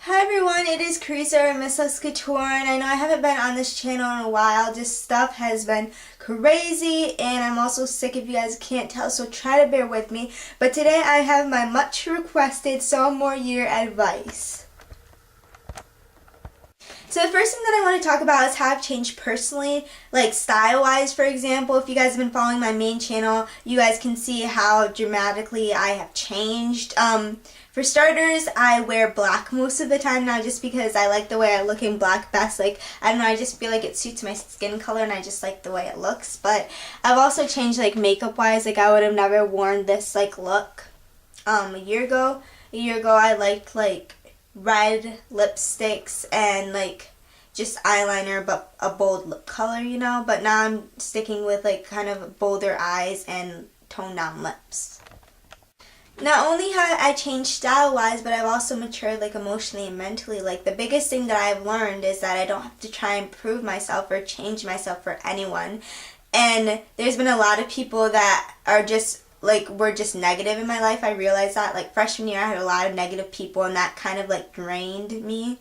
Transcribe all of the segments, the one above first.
Hi everyone, it is Carissa or Miss Couture, and I know I haven't been on this channel in a while. Just stuff has been crazy, and I'm also sick if you guys can't tell, so try to bear with me. But today I have my much requested sophomore year advice. So the first thing that I want to talk about is how I've changed personally, like style-wise, for example. If you guys have been following my main channel, you guys can see how dramatically I have changed. For starters, I wear black most of the time now just because I like the way I look in black best. Like, I don't know, I just feel like it suits my skin color and I just like the way it looks. But I've also changed, like, makeup-wise. Like, I would have never worn this, like, look a year ago. A year ago, I liked, like, red lipsticks and, like, just eyeliner, but a bold lip color, you know? But now I'm sticking with, like, kind of bolder eyes and toned down lips. Not only have I changed style-wise, but I've also matured, like, emotionally and mentally. Like, the biggest thing that I've learned is that I don't have to try and prove myself or change myself for anyone. And there's been a lot of people that are just, like, were just negative in my life. I realized that, like, freshman year I had a lot of negative people, and that kind of, like, drained me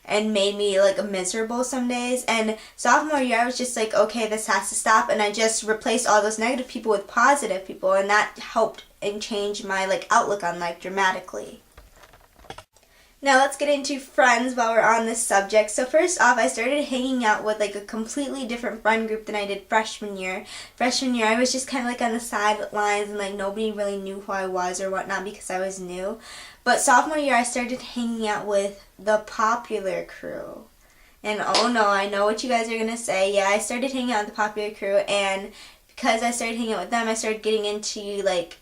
and made me, like, miserable some days. And sophomore year I was just like, okay, this has to stop, and I just replaced all those negative people with positive people, and that helped and change my, like, outlook on life dramatically. Now let's get into friends while we're on this subject. So first off, I started hanging out with, like, a completely different friend group than I did freshman year. Freshman year I was just kind of, like, on the sidelines and, like, nobody really knew who I was or whatnot because I was new. But sophomore year I started hanging out with the popular crew. And oh no, I know what you guys are going to say. Yeah, I started hanging out with the popular crew, and because I started hanging out with them, I started getting into, like,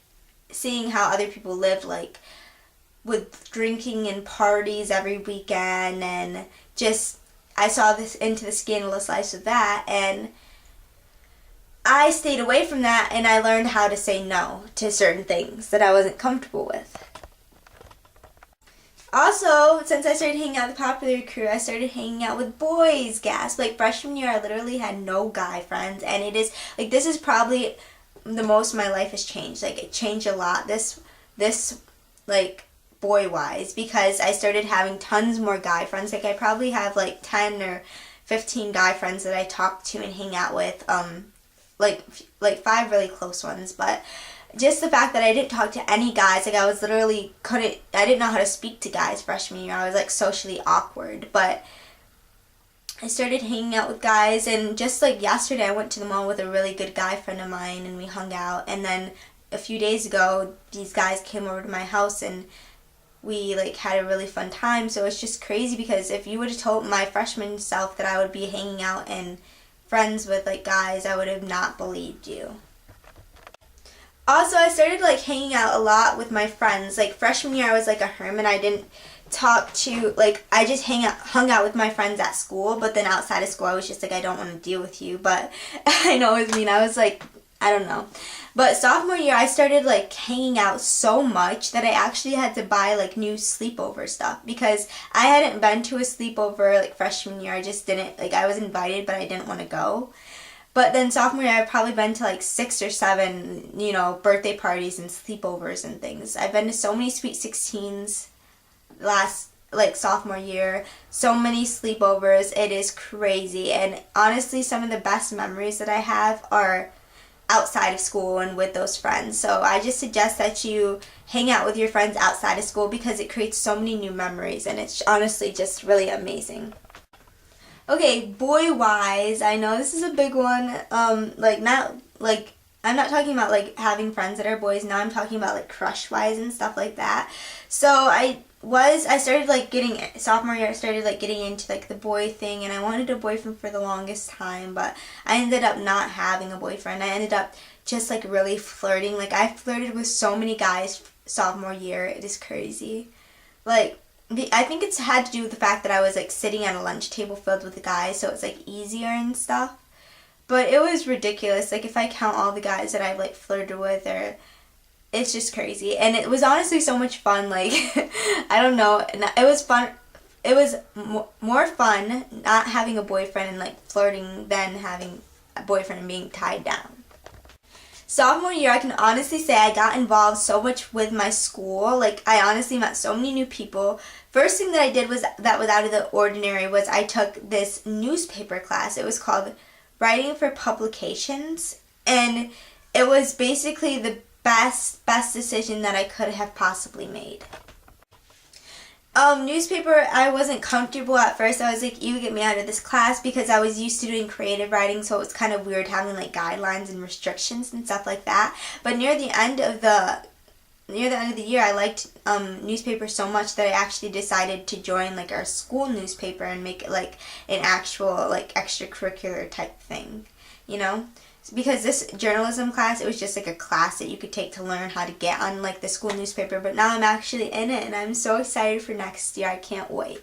seeing how other people lived, like, with drinking and parties every weekend, and just, I saw this into the scandalous lives of that, and I stayed away from that, and I learned how to say no to certain things that I wasn't comfortable with. Also, since I started hanging out with the popular crew, I started hanging out with boys. Gasp. Like, freshman year, I literally had no guy friends, and it is, like, this is probably the most my life has changed. Like, it changed a lot, this, like, boy-wise, because I started having tons more guy friends. Like, I probably have, like, 10 or 15 guy friends that I talk to and hang out with, like 5 really close ones, but just the fact that I didn't talk to any guys, like, I was literally I didn't know how to speak to guys freshman year. I was, like, socially awkward, but I started hanging out with guys, and just, like, yesterday I went to the mall with a really good guy friend of mine, and we hung out, and then a few days ago, these guys came over to my house, and we, like, had a really fun time. So it's just crazy, because if you would have told my freshman self that I would be hanging out and friends with, like, guys, I would have not believed you. Also, I started, like, hanging out a lot with my friends. Like, freshman year I was, like, a hermit. I didn't talk to, like, I just hung out with my friends at school, but then outside of school I was just like, I don't want to deal with you. But I know what I mean. I was like, I don't know. But sophomore year I started, like, hanging out so much that I actually had to buy, like, new sleepover stuff, because I hadn't been to a sleepover, like, freshman year. I just didn't, like, I was invited but I didn't want to go. But then sophomore year I've probably been to, like, 6 or 7, you know, birthday parties and sleepovers and things. I've been to so many Sweet 16s sophomore year, so many sleepovers. It is crazy, and honestly some of the best memories that I have are outside of school and with those friends. So I just suggest that you hang out with your friends outside of school, because it creates so many new memories, and it's honestly just really amazing. Okay, boy-wise, I know this is a big one. Like, not, like, I'm not talking about, like, having friends that are boys. Now I'm talking about, like, crush-wise and stuff like that. So I started, like, sophomore year I started, like, getting into, like, the boy thing, and I wanted a boyfriend for the longest time, but I ended up not having a boyfriend. I ended up just, like, really flirting. Like, I flirted with so many guys sophomore year. It is crazy. Like, I think it's had to do with the fact that I was, like, sitting at a lunch table filled with guys, so it's, like, easier and stuff. But it was ridiculous. Like, if I count all the guys that I've, like, flirted with, or it's just crazy. And it was honestly so much fun. Like, I don't know. It was fun. It was more fun not having a boyfriend and, like, flirting than having a boyfriend and being tied down. Sophomore year, I can honestly say I got involved so much with my school. Like, I honestly met so many new people. First thing that I did was that was out of the ordinary was I took this newspaper class. It was called Writing for Publications, and it was basically the best decision that I could have possibly made. Newspaper, I wasn't comfortable at first. I was like, you get me out of this class, because I was used to doing creative writing, so it was kind of weird having like guidelines and restrictions and stuff like that. But near the end of the year, I liked newspaper so much that I actually decided to join like our school newspaper and make it like an actual like extracurricular type thing, you know? Because this journalism class, it was just like a class that you could take to learn how to get on like the school newspaper, but now I'm actually in it and I'm so excited for next year. I can't wait.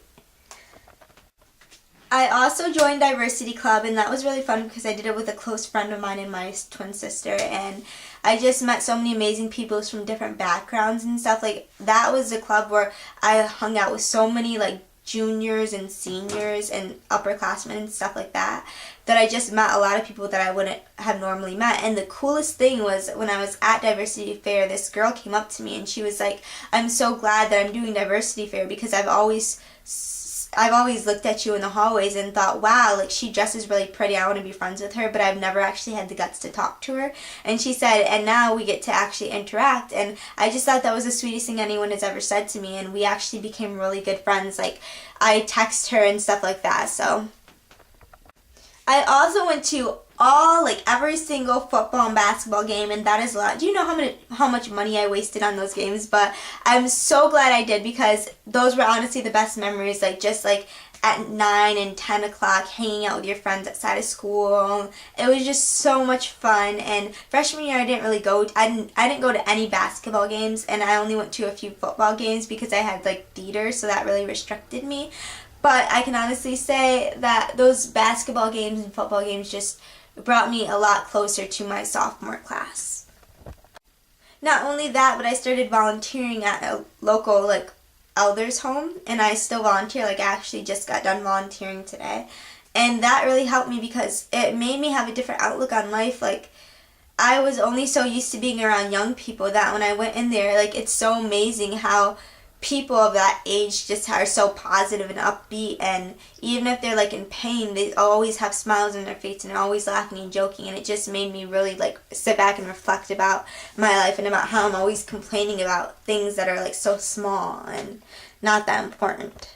I also joined Diversity Club, and that was really fun because I did it with a close friend of mine and my twin sister, and I just met so many amazing people from different backgrounds and stuff. Like, that was a club where I hung out with so many like juniors and seniors and upperclassmen and stuff like that, that I just met a lot of people that I wouldn't have normally met. And the coolest thing was when I was at Diversity Fair, this girl came up to me and she was like, I'm so glad that I'm doing Diversity Fair, because I've always looked at you in the hallways and thought, wow, like, she dresses really pretty, I want to be friends with her, but I've never actually had the guts to talk to her. And she said, and now we get to actually interact. And I just thought that was the sweetest thing anyone has ever said to me, and we actually became really good friends. Like, I text her and stuff like that. So I also went to every single football and basketball game, and that is a lot. Do you know how much money I wasted on those games? But I'm so glad I did, because those were honestly the best memories. Like, just like at 9 and 10 o'clock, hanging out with your friends outside of school. It was just so much fun. And freshman year, I didn't go to any basketball games, and I only went to a few football games because I had like theater, so that really restricted me. But I can honestly say that those basketball games and football games just brought me a lot closer to my sophomore class. Not only that, but I started volunteering at a local like elders home, and I still volunteer. Like, I actually just got done volunteering today, and that really helped me because it made me have a different outlook on life. Like, I was only so used to being around young people that when I went in there, like, it's so amazing how people of that age just are so positive and upbeat, and even if they're like in pain, they always have smiles on their face and are always laughing and joking. And it just made me really like sit back and reflect about my life and about how I'm always complaining about things that are like so small and not that important.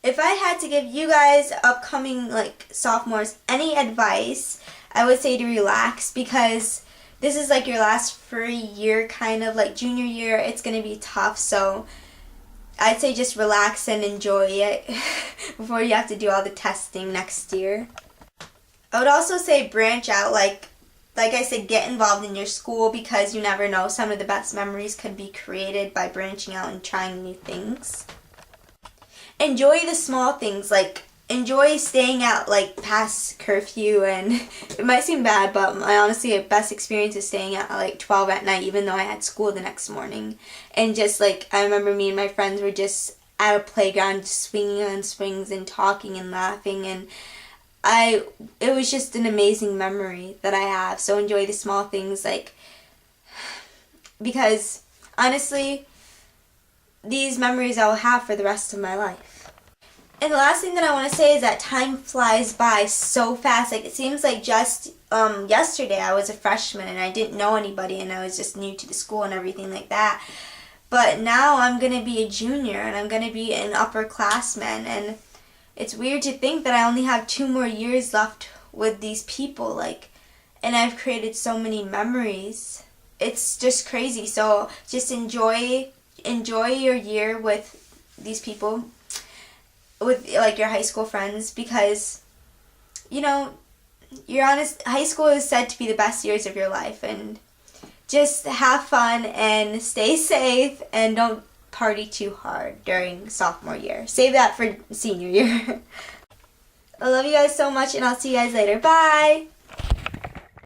If I had to give you guys upcoming like sophomores any advice, I would say to relax, because this is like your last free year, kind of like junior year. It's going to be tough, so I'd say just relax and enjoy it before you have to do all the testing next year. I would also say branch out, like I said, get involved in your school, because you never know, some of the best memories could be created by branching out and trying new things. Enjoy the small things, like enjoy staying out like past curfew, and it might seem bad, but my honestly best experience is staying out at like 12 at night, even though I had school the next morning. And just like, I remember me and my friends were just at a playground just swinging on swings and talking and laughing, and it was just an amazing memory that I have. So enjoy the small things, like, because honestly, these memories I will have for the rest of my life. And the last thing that I want to say is that time flies by so fast. Like, it seems like just yesterday I was a freshman and I didn't know anybody, and I was just new to the school and everything like that. But now I'm going to be a junior and I'm going to be an upperclassman, and it's weird to think that I only have 2 more years left with these people, like, and I've created so many memories. It's just crazy. So just enjoy your year with these people, with like your high school friends, because you know, high school is said to be the best years of your life, and just have fun and stay safe and don't party too hard during sophomore year. Save that for senior year. I love you guys so much, and I'll see you guys later. Bye!